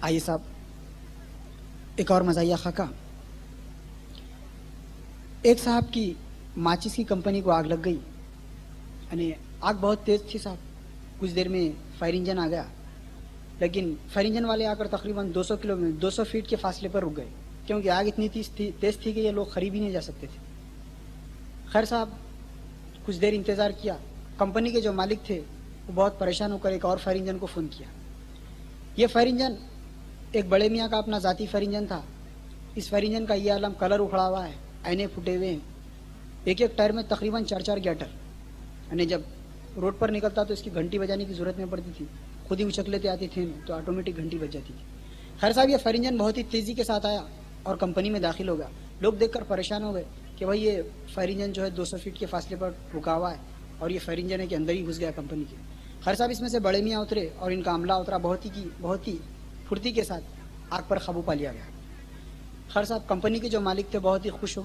आइए साहब, एक और मज़ाहिया खाका। एक साहब की माचिस की कंपनी को आग लग गई, यानी आग बहुत तेज थी साहब। कुछ देर में फायर इंजन आ गया, लेकिन फायर इंजन वाले आकर तकरीबन 200 फीट के फासले पर रुक गए, क्योंकि आग इतनी तेज थी कि ये लोग करीब ही नहीं जा सकते थे। खैर साहब, कुछ देर इंतज़ार किया। कंपनी के जो मालिक थे वो बहुत परेशान होकर एक और फायर इंजन को फ़ोन किया। ये फायर इंजन एक बड़े मियाँ का अपना ज़ाती फायर इंजन था। इस फायर इंजन का ये आलम, कलर उखड़ा हुआ है, आईने फूटे हुए हैं, एक एक टायर में तकरीबन 4-4 गैटर, यानी जब रोड पर निकलता तो इसकी घंटी बजाने की ज़रूरत नहीं पड़ती थी, खुद ही उछक लेते आते थे तो ऑटोमेटिक घंटी बज जाती थी। खैर साहब, ये फायर इंजन बहुत ही तेज़ी के साथ आया और कंपनी में दाखिल हो गया। लोग देखकर परेशान हो गए कि भाई ये फायर इंजन जो है 200 फीट के फासले पर रुका हुआ है और ये फायर इंजन है कि अंदर ही घुस गया कंपनी के। खैर साहब, इसमें से बड़े मियाँ उतरे और इनका अमला उतरा, बहुत ही फुर्ती के साथ आग पर काबू पा लिया गया। खैर साहब, कंपनी के जो मालिक थे बहुत ही खुश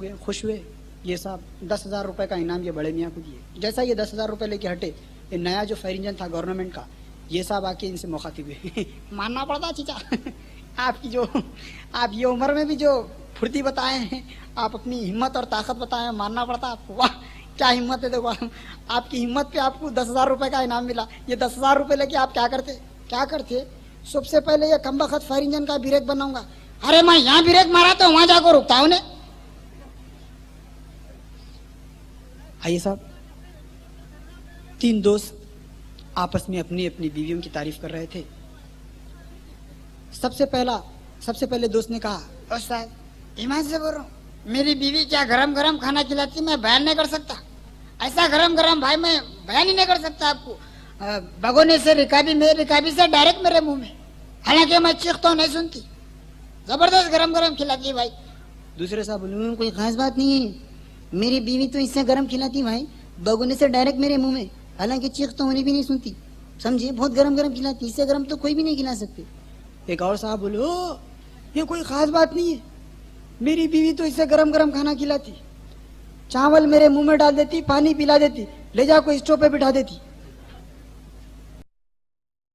हुए। ये साहब 10,000 रुपये का इनाम ये बड़े मियाँ को दिए। जैसा ये 10,000 रुपये लेके हटे, ये नया जो फायर इंजन था गवर्नमेंट का, ये साहब आके इनसे मुखातिब हुए। मानना पड़ता चीचा, आप ये उम्र में भी जो फुर्ती बताए हैं, आप अपनी हिम्मत और ताकत बताए हैं, मानना पड़ता आपको। वाह क्या हिम्मत है, देखो आपकी हिम्मत पे आपको 10,000 रुपये का इनाम मिला। ये 10,000 रुपये लेके आप क्या करते? सबसे पहले ये कमबख्त फायर इंजन का ब्रेक बनाऊंगा। अरे मैं यहाँ ब्रेक मारा तो वहां जाकर रुकता हूं। आइए साहब, 3 दोस्त आपस में अपनी अपनी बीवियों की तारीफ कर रहे थे। सबसे पहले दोस्त ने कहा, उस्ताद ईमान से बोल रहा हूँ, मेरी बीवी क्या गरम गरम खाना खिलाती, मैं बयान नहीं कर सकता। ऐसा गरम गरम भाई मैं बयान ही नहीं कर सकता आपको। भगोने से रिकाबी से डायरेक्ट मेरे मुंह में, हालांकि मैं चीखता हूँ नहीं सुनती, जबरदस्त गरम गरम खिलाती है भाई। दूसरे साहब बोले, कोई खास बात नहीं है, मेरी बीवी तो इससे गरम खिलाती भाई, भगोने से डायरेक्ट मेरे मुंह में, हालांकि चीखता हूँ भी नहीं सुनती, समझिए, बहुत गरम गरम खिलाती, इससे गरम तो कोई भी नहीं खिला सकते। एक और साहब बोले, ये कोई खास बात नहीं है, मेरी बीवी तो इससे गरम गरम खाना खिलाती, चावल मेरे मुंह में डाल देती, पानी पिला देती, ले जाकर स्टोव पे बिठा देती,